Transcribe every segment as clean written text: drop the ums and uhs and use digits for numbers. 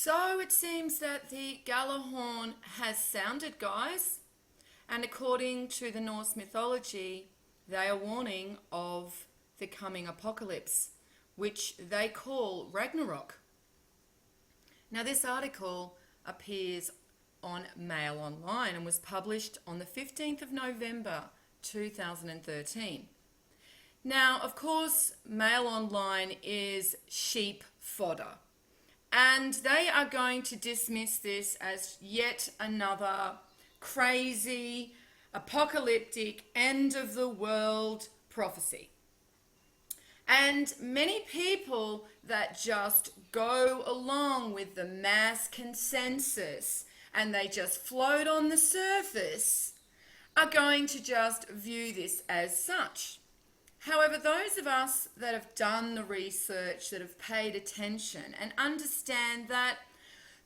So it seems that the Gjallerhorn has sounded, guys, and according to the Norse mythology, they are warning of the coming apocalypse, which they call Ragnarok. Now, this article appears on Mail Online and was published on the 15th of November 2013. Now, of course, Mail Online is sheep fodder, and they are going to dismiss this as yet another crazy, apocalyptic, end of the world prophecy. And many people that just go along with the mass consensus and they just float on the surface are going to just view this as such. However, those of us that have done the research, that have paid attention and understand that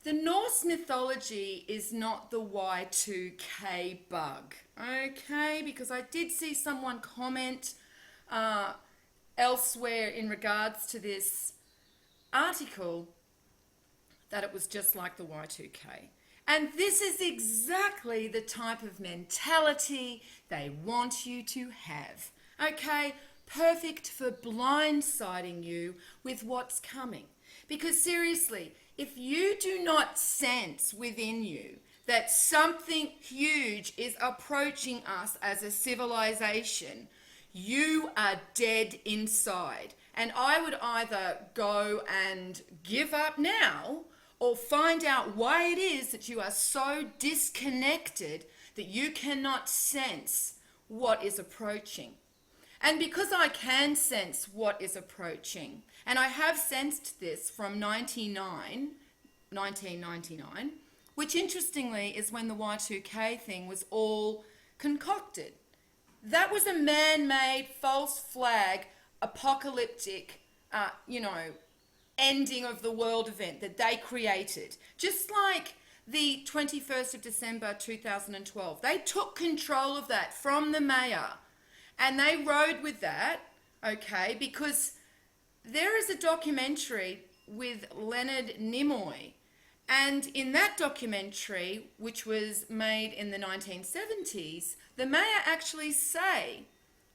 the Norse mythology is not the Y2K bug, okay? Because I did see someone comment elsewhere in regards to this article that it was just like the Y2K. And this is exactly the type of mentality they want you to have. Okay, perfect for blindsiding you with what's coming. Because seriously, if you do not sense within you that something huge is approaching us as a civilization, you are dead inside. And I would either go and give up now or find out why it is that you are so disconnected that you cannot sense what is approaching. And because I can sense what is approaching, and I have sensed this from 1999, which interestingly is when the Y2K thing was all concocted. That was a man-made false flag, apocalyptic, ending of the world event that they created. Just like the 21st of December 2012. They took control of that from the mayor. And they rode with that, okay, because there is a documentary with Leonard Nimoy. And in that documentary, which was made in the 1970s, the mayor actually say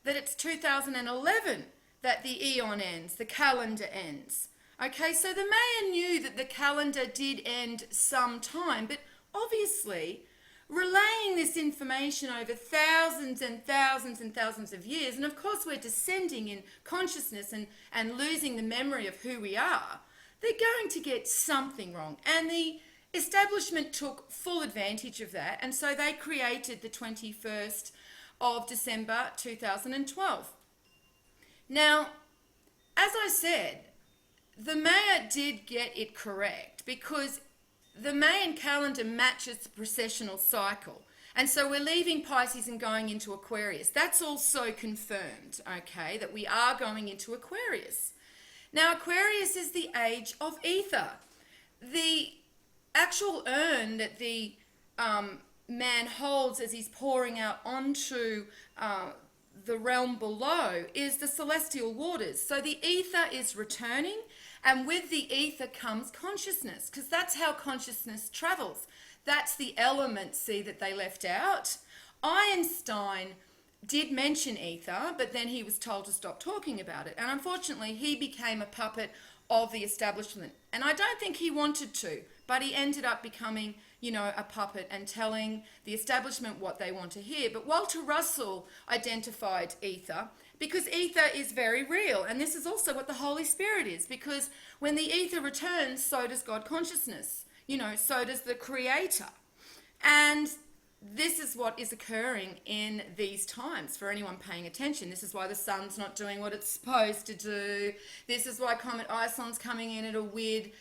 that it's 2011 that the eon ends, the calendar ends. Okay, so the mayor knew that the calendar did end sometime, but obviously relaying this information over thousands and thousands and thousands of years, and of course we're descending in consciousness and losing the memory of who we are, they're going to get something wrong. And the establishment took full advantage of that, and so they created the 21st of December 2012. Now, as I said, the mayor did get it correct because the Mayan calendar matches the precessional cycle. And so we're leaving Pisces and going into Aquarius. That's also confirmed, okay, that we are going into Aquarius. Now, Aquarius is the age of ether. The actual urn that the man holds as he's pouring out onto the realm below is the celestial waters. So the ether is returning, and with the ether comes consciousness, because that's how consciousness travels. That's the element, see, that they left out. Einstein did mention ether, but then he was told to stop talking about it. And unfortunately, he became a puppet of the establishment. And I don't think he wanted to, but he ended up becoming, a puppet and telling the establishment what they want to hear. But Walter Russell identified ether because ether is very real. And this is also what the Holy Spirit is, because when the ether returns, so does God consciousness. So does the Creator. And this is what is occurring in these times for anyone paying attention. This is why the sun's not doing what it's supposed to do. This is why Comet Ison's coming in at a weird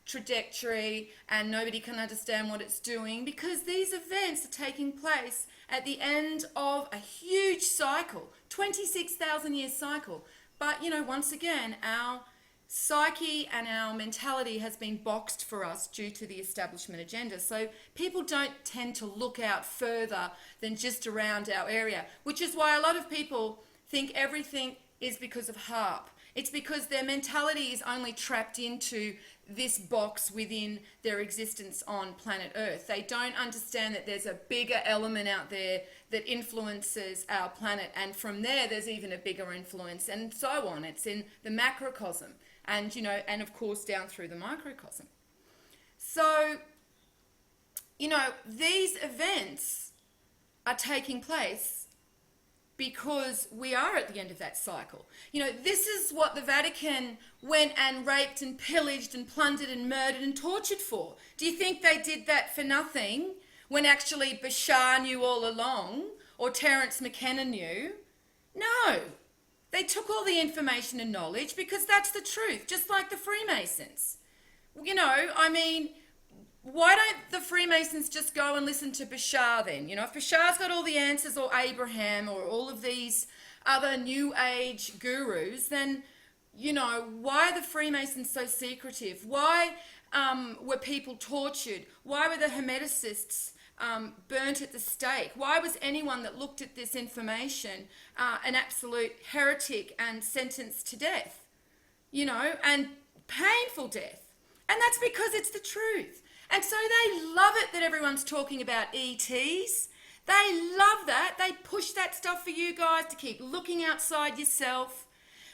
trajectory and nobody can understand what it's doing, because these events are taking place at the end of a huge cycle, 26,000 year cycle. But, once again, our psyche and our mentality has been boxed for us due to the establishment agenda. So people don't tend to look out further than just around our area, which is why a lot of people think everything is because of HAARP. It's because their mentality is only trapped into this box within their existence on planet Earth. They don't understand that there's a bigger element out there that influences our planet, and from there's even a bigger influence, and so on. It's in the macrocosm, and and of course down through the microcosm. So, these events are taking place because we are at the end of that cycle. This is what the Vatican went and raped and pillaged and plundered and murdered and tortured for. Do you think they did that for nothing when actually Bashar knew all along, or Terence McKenna knew? No. They took all the information and knowledge because that's the truth, just like the Freemasons. Why don't the Freemasons just go and listen to Bashar then? If Bashar's got all the answers, or Abraham, or all of these other New Age gurus, then, why are the Freemasons so secretive? Why were people tortured? Why were the Hermeticists burnt at the stake? Why was anyone that looked at this information an absolute heretic and sentenced to death? And painful death. And that's because it's the truth. And so they love it that everyone's talking about ETs. They love that. They push that stuff for you guys to keep looking outside yourself,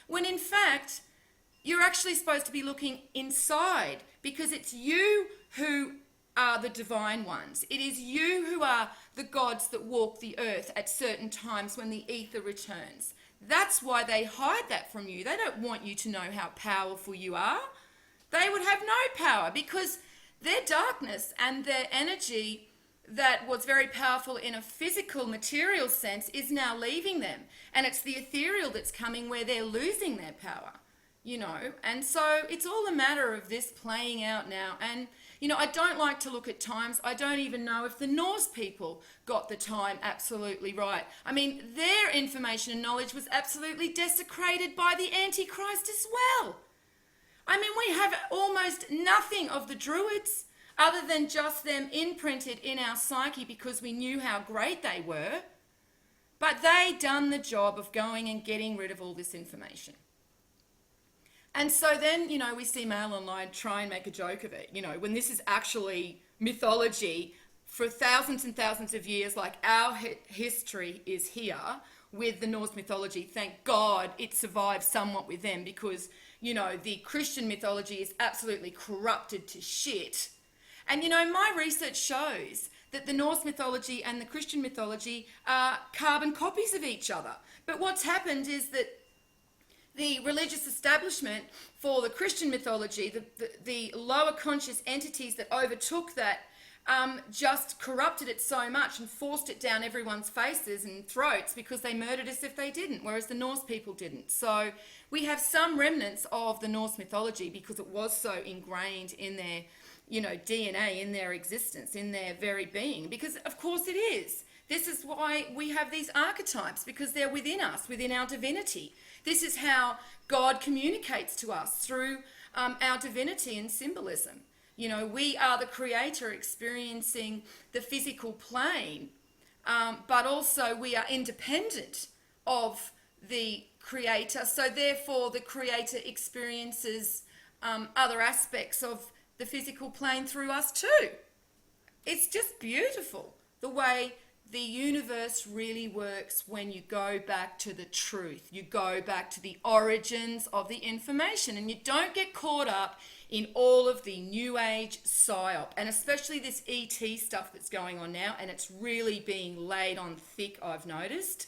when in fact, you're actually supposed to be looking inside, because it's you who are the divine ones. It is you who are the gods that walk the earth at certain times when the ether returns. That's why they hide that from you. They don't want you to know how powerful you are. They would have no power, because their darkness and their energy that was very powerful in a physical, material sense is now leaving them. And it's the ethereal that's coming where they're losing their power, And so it's all a matter of this playing out now. And, I don't like to look at times. I don't even know if the Norse people got the time absolutely right. Their information and knowledge was absolutely desecrated by the Antichrist as well. We have almost nothing of the Druids other than just them imprinted in our psyche because we knew how great they were. But they done the job of going and getting rid of all this information. And so then, we see Mail Online try and make a joke of it, when this is actually mythology for thousands and thousands of years, like our history is here with the Norse mythology. Thank God it survived somewhat with them, because the Christian mythology is absolutely corrupted to shit. And, my research shows that the Norse mythology and the Christian mythology are carbon copies of each other. But what's happened is that the religious establishment for the Christian mythology, the lower conscious entities that overtook that, just corrupted it so much and forced it down everyone's faces and throats, because they murdered us if they didn't, whereas the Norse people didn't. So we have some remnants of the Norse mythology because it was so ingrained in their, DNA, in their existence, in their very being, because of course it is. This is why we have these archetypes, because they're within us, within our divinity. This is how God communicates to us, through our divinity and symbolism. We are the creator experiencing the physical plane, but also we are independent of the creator. So therefore the creator experiences other aspects of the physical plane through us too. It's just beautiful the way the universe really works when you go back to the truth. You go back to the origins of the information, and you don't get caught up in all of the New Age psyop, and especially this ET stuff that's going on now, and it's really being laid on thick, I've noticed.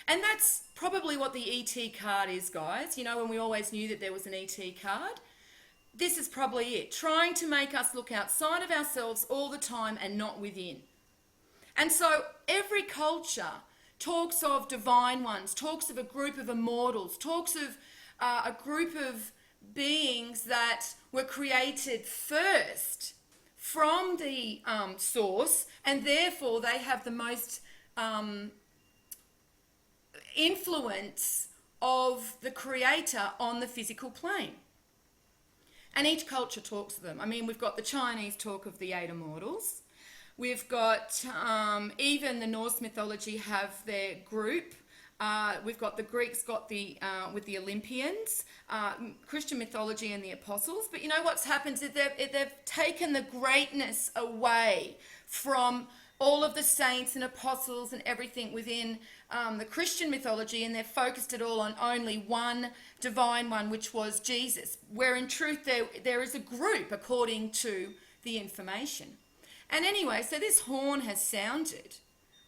And that's probably what the ET card is, guys. When we always knew that there was an ET card. This is probably it, trying to make us look outside of ourselves all the time and not within. And so every culture talks of divine ones, talks of a group of immortals, talks of a group of beings that were created first from the source, and therefore they have the most influence of the creator on the physical plane. And each culture talks of them. We've got the Chinese talk of the 8 immortals. We've got even the Norse mythology have their group We've got the Greeks got the with the Olympians, Christian mythology and the apostles. But you know what's happened is they've taken the greatness away from all of the saints and apostles and everything within the Christian mythology, and they've focused it all on only one divine one, which was Jesus, where in truth there is a group according to the information. And anyway, so this horn has sounded,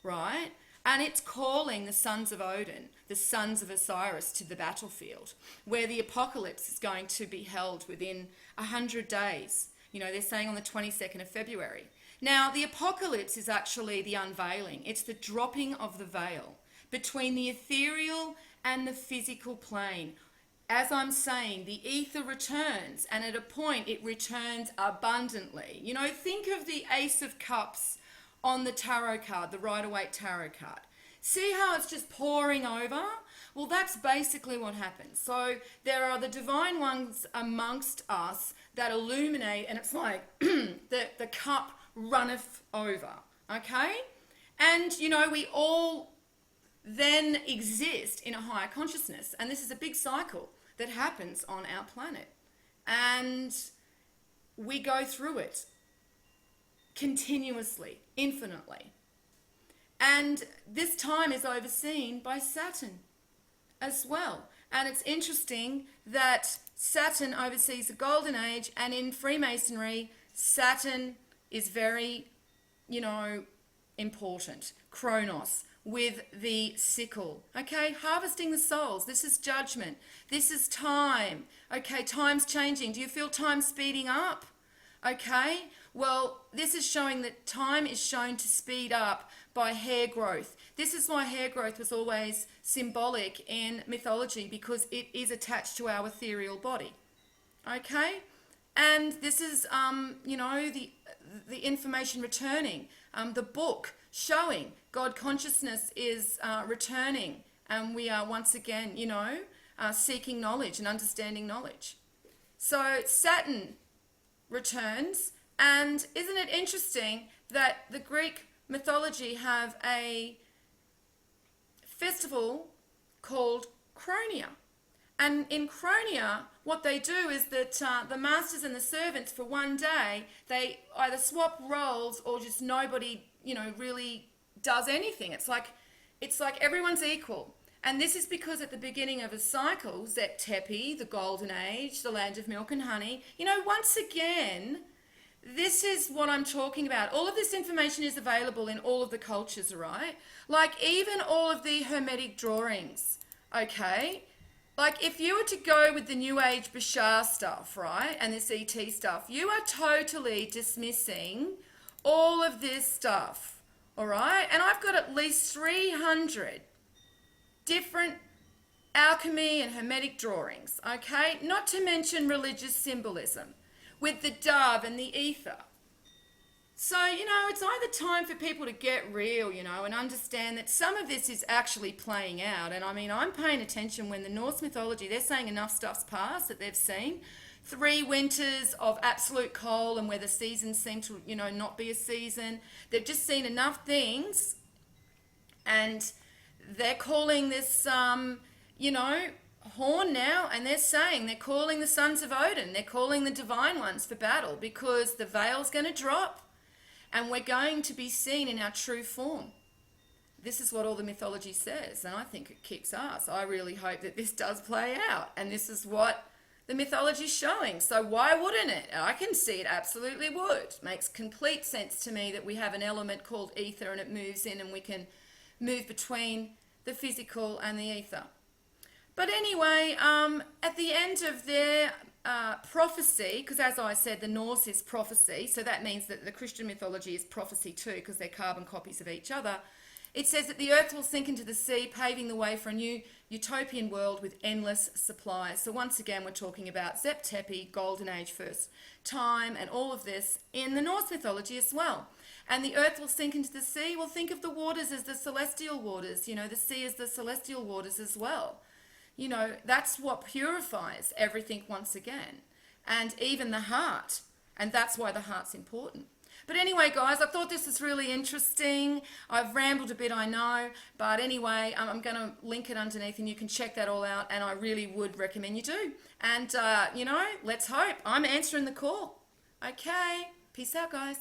right? And it's calling the sons of Odin, the sons of Osiris, to the battlefield, where the apocalypse is going to be held within 100 days. You know, they're saying on the 22nd of February. Now, the apocalypse is actually the unveiling. It's the dropping of the veil between the ethereal and the physical plane. As I'm saying, the ether returns, and at a point it returns abundantly. You know, think of the Ace of Cups on the tarot card, the Rider-Waite tarot card. See how it's just pouring over? Well, that's basically what happens. So there are the divine ones amongst us that illuminate, and it's like the cup runneth over, okay? And, you know, we all then exist in a higher consciousness, and this is a big cycle that happens on our planet. And we go through it continuously, infinitely. And this time is overseen by Saturn as well. And it's interesting that Saturn oversees the golden age, and in Freemasonry, Saturn is very, you know, important. Chronos, with the sickle. Okay, harvesting the souls. This is judgment. This is time. Okay, time's changing. Do you feel time speeding up? Okay, well, this is showing that time is shown to speed up by hair growth. This is why hair growth was always symbolic in mythology, because it is attached to our ethereal body. Okay, and this is, you know, the information returning. The book showing God consciousness is returning, and we are once again, you know, seeking knowledge and understanding knowledge. So Saturn returns, and isn't it interesting that the Greek mythology have a festival called Chronia? And in Chronia, what they do is that the masters and the servants for one day, they either swap roles or just nobody, you know, really does anything. It's like everyone's equal. And this is because at the beginning of a cycle, Zep Tepi, the golden age, the land of milk and honey, you know, once again, this is what I'm talking about. All of this information is available in all of the cultures, right? Like even all of the Hermetic drawings, okay? Like if you were to go with the New Age Bashar stuff, right, and this ET stuff, you are totally dismissing all of this stuff, all right? And I've got at least 300 different alchemy and Hermetic drawings, okay? Not to mention religious symbolism with the dove and the ether. So, you know, it's either time for people to get real, you know, and understand that some of this is actually playing out. And I mean, I'm paying attention when the Norse mythology, they're saying enough stuff's passed that they've seen. 3 winters of absolute cold, and where the seasons seem to, you know, not be a season. They've just seen enough things, and they're calling this, you know, horn now, and they're calling the sons of Odin, they're calling the divine ones for battle, because the veil's going to drop and we're going to be seen in our true form. This is what all the mythology says, and I think it kicks ass. I really hope that this does play out, and this is what the mythology is showing. So why wouldn't it? I can see it absolutely would. Makes complete sense to me that we have an element called ether, and it moves in, and we can move between the physical and the ether. But anyway, at the end of their prophecy, because as I said, the Norse is prophecy, so that means that the Christian mythology is prophecy too, because they're carbon copies of each other. It says that the earth will sink into the sea, paving the way for a new utopian world with endless supplies. So once again, we're talking about Zep Tepi, golden age, first time, and all of this in the Norse mythology as well. And the earth will sink into the sea. Well, think of the waters as the celestial waters, you know, the sea as the celestial waters as well. You know, that's what purifies everything once again, and even the heart, and that's why the heart's important. But anyway, guys, I thought this was really interesting. I've rambled a bit, I know. But anyway, I'm going to link it underneath and you can check that all out. And I really would recommend you do. And, let's hope. I'm answering the call. Okay. Peace out, guys.